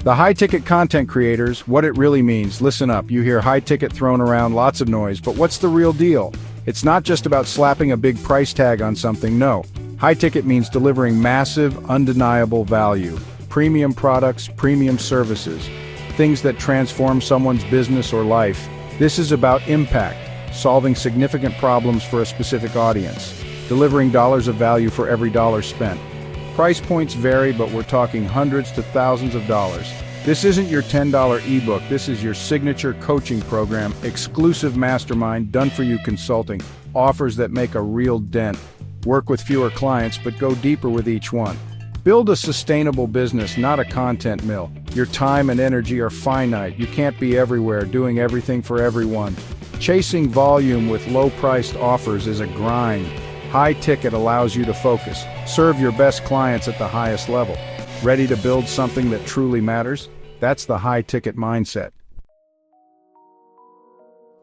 The high-ticket content creators, what it really means. Listen up, you hear high-ticket thrown around, lots of noise, but what's the real deal? It's not just about slapping a big price tag on something, no. High-ticket means delivering massive, undeniable value. Premium products, premium services, things that transform someone's business or life. This is about impact, solving significant problems for a specific audience, delivering dollars of value for every dollar spent. Price points vary, but we're talking hundreds to thousands of dollars. This isn't your $10 ebook, this is your signature coaching program, exclusive mastermind, done-for-you consulting, offers that make a real dent. Work with fewer clients, but go deeper with each one. Build a sustainable business, not a content mill. Your time and energy are finite. You can't be everywhere, doing everything for everyone. Chasing volume with low-priced offers is a grind. High ticket allows you to focus. Serve your best clients at the highest level. Ready to build something that truly matters? That's the high ticket mindset.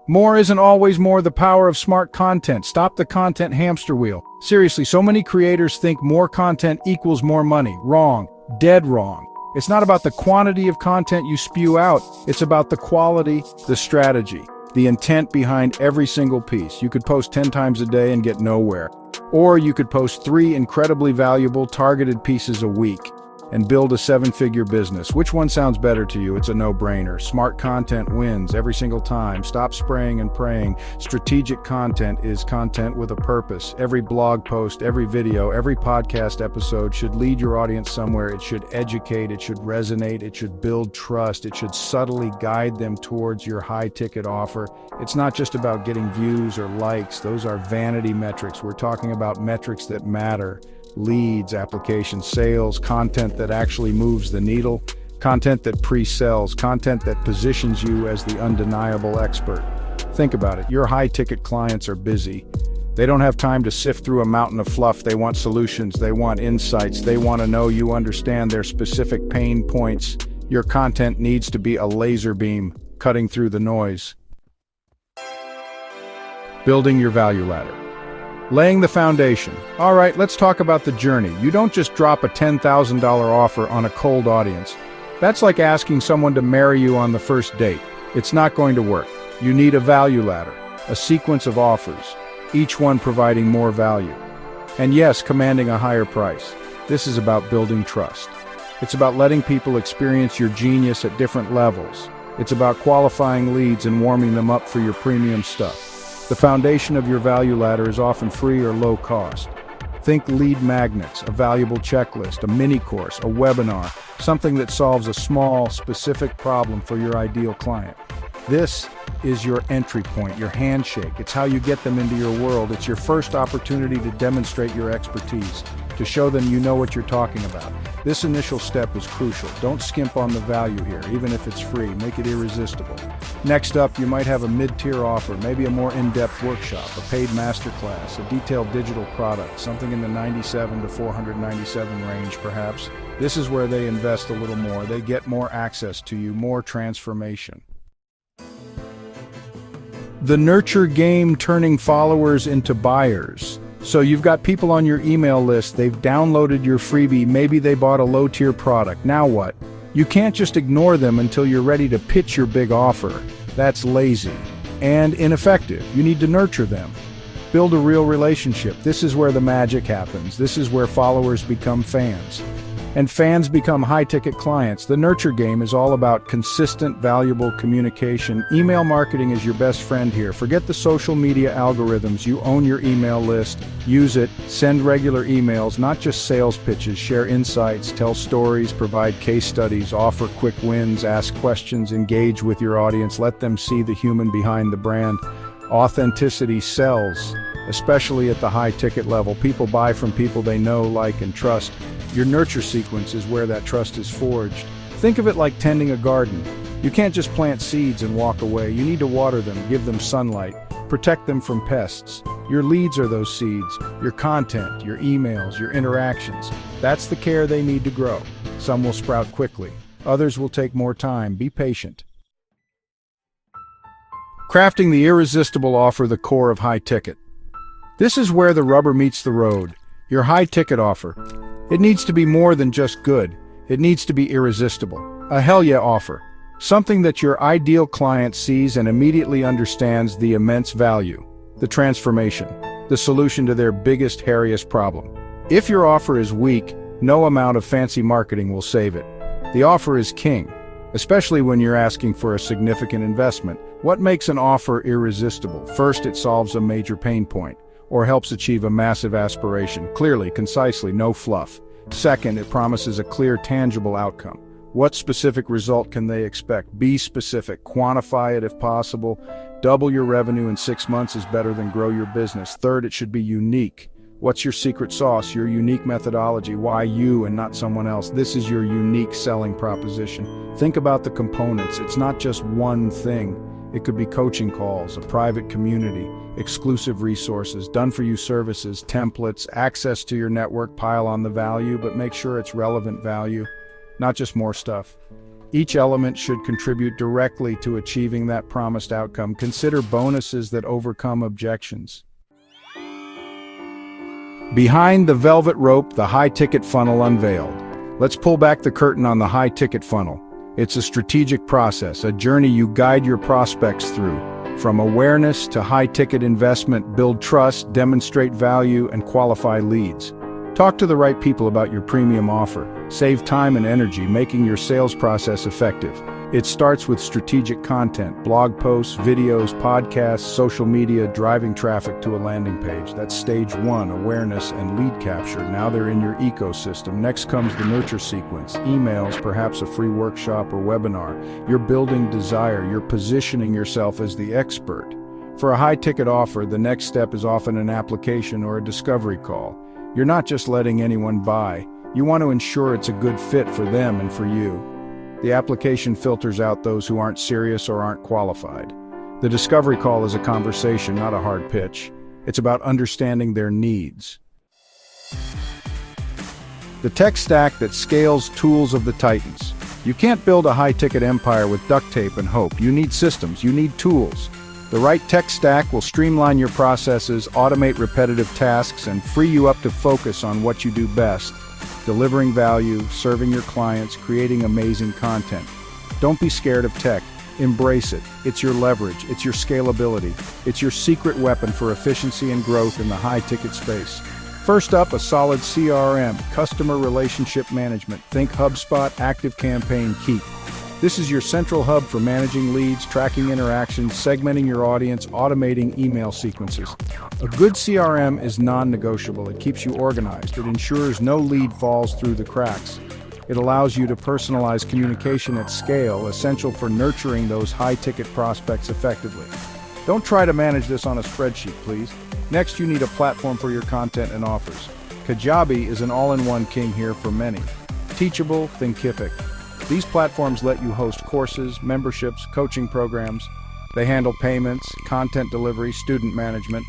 More isn't always more. The power of smart content. Stop the content hamster wheel. Seriously, so many creators think more content equals more money. Wrong. Dead wrong. It's not about the quantity of content you spew out. It's about the quality, the strategy, the intent behind every single piece. You could post 10 times a day and get nowhere. Or you could post 3 incredibly valuable, targeted pieces a week and build a 7-figure business. Which one sounds better to you? It's a no-brainer. Smart content wins every single time. Stop spraying and praying. Strategic content is content with a purpose. Every blog post, every video, every podcast episode should lead your audience somewhere. It should educate, it should resonate, it should build trust, it should subtly guide them towards your high-ticket offer. It's not just about getting views or likes. Those are vanity metrics. We're talking about metrics that matter. Leads, application sales, content that actually moves the needle, content that pre-sells, content that positions you as the undeniable expert. Think about it. Your high-ticket clients are busy. They don't have time to sift through a mountain of fluff. They want solutions. They want insights. They want to know you understand their specific pain points. Your content needs to be a laser beam, cutting through the noise. Building your value ladder. Laying the foundation. All right, let's talk about the journey. You don't just drop a $10,000 offer on a cold audience. That's like asking someone to marry you on the first date. It's not going to work. You need a value ladder, a sequence of offers, each one providing more value. And yes, commanding a higher price. This is about building trust. It's about letting people experience your genius at different levels. It's about qualifying leads and warming them up for your premium stuff. The foundation of your value ladder is often free or low cost. Think lead magnets, a valuable checklist, a mini course, a webinar, something that solves a small, specific problem for your ideal client. This is your entry point, your handshake. It's how you get them into your world. It's your first opportunity to demonstrate your expertise, to show them you know what you're talking about. This initial step is crucial. Don't skimp on the value here, even if it's free. Make it irresistible. Next up, you might have a mid-tier offer, maybe a more in-depth workshop, a paid masterclass, a detailed digital product, something in the $97 to $497 range perhaps. This is where they invest a little more. They get more access to you, more transformation. The nurture game, turning followers into buyers. So you've got people on your email list, they've downloaded your freebie, maybe they bought a low-tier product. Now what? You can't just ignore them until you're ready to pitch your big offer. That's lazy and ineffective. You need to nurture them. Build a real relationship. This is where the magic happens. This is where followers become fans. And fans become high-ticket clients. The nurture game is all about consistent, valuable communication. Email marketing is your best friend here. Forget the social media algorithms. You own your email list. Use it. Send regular emails, not just sales pitches. Share insights, tell stories, provide case studies, offer quick wins, ask questions, engage with your audience. Let them see the human behind the brand. Authenticity sells, especially at the high-ticket level. People buy from people they know, like, and trust. Your nurture sequence is where that trust is forged. Think of it like tending a garden. You can't just plant seeds and walk away. You need to water them, give them sunlight, protect them from pests. Your leads are those seeds, your content, your emails, your interactions. That's the care they need to grow. Some will sprout quickly. Others will take more time. Be patient. Crafting the irresistible offer, the core of high ticket. This is where the rubber meets the road. Your high ticket offer. It needs to be more than just good. It needs to be irresistible. A hell yeah offer. Something that your ideal client sees and immediately understands the immense value, the transformation, the solution to their biggest, hairiest problem. If your offer is weak, no amount of fancy marketing will save it. The offer is king, especially when you're asking for a significant investment. What makes an offer irresistible? First, it solves a major pain point, or helps achieve a massive aspiration, clearly, concisely, no fluff. Second, it promises a clear, tangible outcome. What specific result can they expect? Be specific, quantify it if possible. Double your revenue in 6 months is better than grow your business. Third, it should be unique. What's your secret sauce, your unique methodology? Why you and not someone else? This is your unique selling proposition. Think about the components. It's not just one thing. It could be coaching calls, a private community, exclusive resources, done-for-you services, templates, access to your network. Pile on the value, but make sure it's relevant value, not just more stuff. Each element should contribute directly to achieving that promised outcome. Consider bonuses that overcome objections. Behind the velvet rope, the high-ticket funnel unveiled. Let's pull back the curtain on the high-ticket funnel. It's a strategic process, a journey you guide your prospects through. From awareness to high-ticket investment, build trust, demonstrate value, and qualify leads. Talk to the right people about your premium offer. Save time and energy, making your sales process effective. It starts with strategic content, blog posts, videos, podcasts, social media, driving traffic to a landing page. That's stage one, awareness and lead capture. Now they're in your ecosystem. Next comes the nurture sequence, emails, perhaps a free workshop or webinar. You're building desire, you're positioning yourself as the expert. For a high-ticket offer, the next step is often an application or a discovery call. You're not just letting anyone buy. You want to ensure it's a good fit for them and for you. The application filters out those who aren't serious or aren't qualified. The discovery call is a conversation, not a hard pitch. It's about understanding their needs. The tech stack that scales tools of the titans. You can't build a high-ticket empire with duct tape and hope. You need systems, you need tools. The right tech stack will streamline your processes, automate repetitive tasks, and free you up to focus on what you do best. Delivering value, serving your clients, creating amazing content. Don't be scared of tech. Embrace it. It's your leverage. It's your scalability. It's your secret weapon for efficiency and growth in the high-ticket space. First up, a solid CRM, customer relationship management. Think HubSpot, ActiveCampaign, Keep. This is your central hub for managing leads, tracking interactions, segmenting your audience, automating email sequences. A good CRM is non-negotiable. It keeps you organized. It ensures no lead falls through the cracks. It allows you to personalize communication at scale, essential for nurturing those high-ticket prospects effectively. Don't try to manage this on a spreadsheet, please. Next, you need a platform for your content and offers. Kajabi is an all-in-one king here for many. Teachable, thinkific. These platforms let you host courses, memberships, coaching programs. They handle payments, content delivery, student management.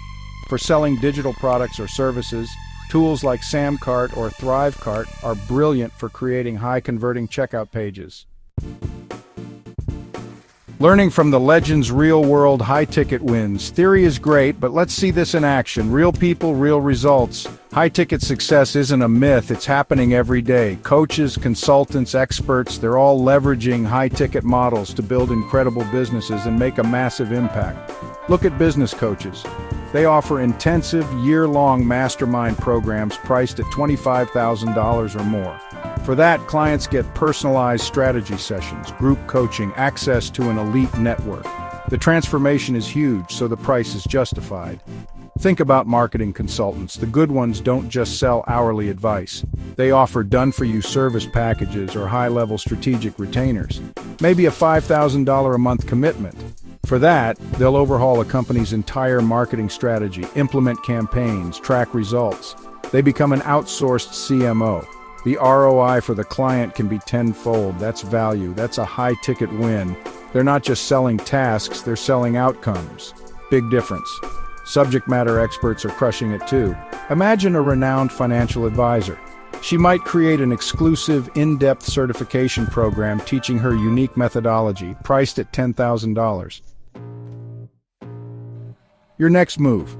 For selling digital products or services, tools like Samcart or ThriveCart are brilliant for creating high-converting checkout pages. Learning from the legends, real-world high-ticket wins. Theory is great, but let's see this in action. Real people, real results. High-ticket success isn't a myth, it's happening every day. Coaches, consultants, experts, they're all leveraging high-ticket models to build incredible businesses and make a massive impact. Look at business coaches. They offer intensive, year-long mastermind programs priced at $25,000 or more. For that, clients get personalized strategy sessions, group coaching, access to an elite network. The transformation is huge, so the price is justified. Think about marketing consultants. The good ones don't just sell hourly advice. They offer done-for-you service packages or high-level strategic retainers. Maybe a $5,000 a month commitment. For that, they'll overhaul a company's entire marketing strategy, implement campaigns, track results. They become an outsourced CMO. The ROI for the client can be tenfold. That's value. That's a high-ticket win. They're not just selling tasks, they're selling outcomes. Big difference. Subject matter experts are crushing it too. Imagine a renowned financial advisor. She might create an exclusive, in-depth certification program teaching her unique methodology, priced at $10,000. Your next move.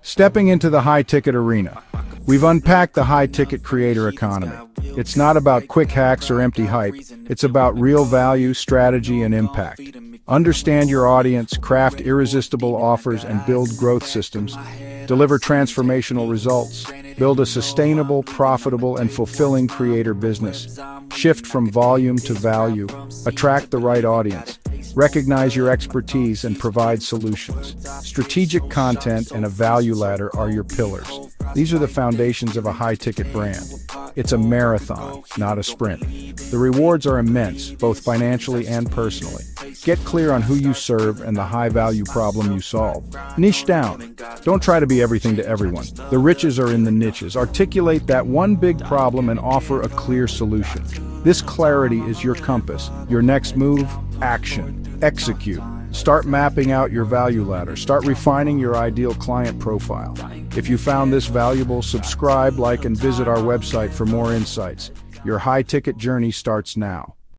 Stepping into the high-ticket arena. We've unpacked the high-ticket creator economy. It's not about quick hacks or empty hype. It's about real value, strategy, and impact. Understand your audience, craft irresistible offers, and build growth systems. Deliver transformational results. Build a sustainable, profitable, and fulfilling creator business. Shift from volume to value. Attract the right audience. Recognize your expertise and provide solutions. Strategic content and a value ladder are your pillars. These are the foundations of a high-ticket brand. It's a marathon, not a sprint. The rewards are immense, both financially and personally. Get clear on who you serve and the high-value problem you solve. Niche down. Don't try to be everything to everyone. The riches are in the niches. Articulate that one big problem and offer a clear solution. This clarity is your compass. Your next move, action. Execute. Start mapping out your value ladder. Start refining your ideal client profile. If you found this valuable, subscribe, like, and visit our website for more insights. Your high-ticket journey starts now.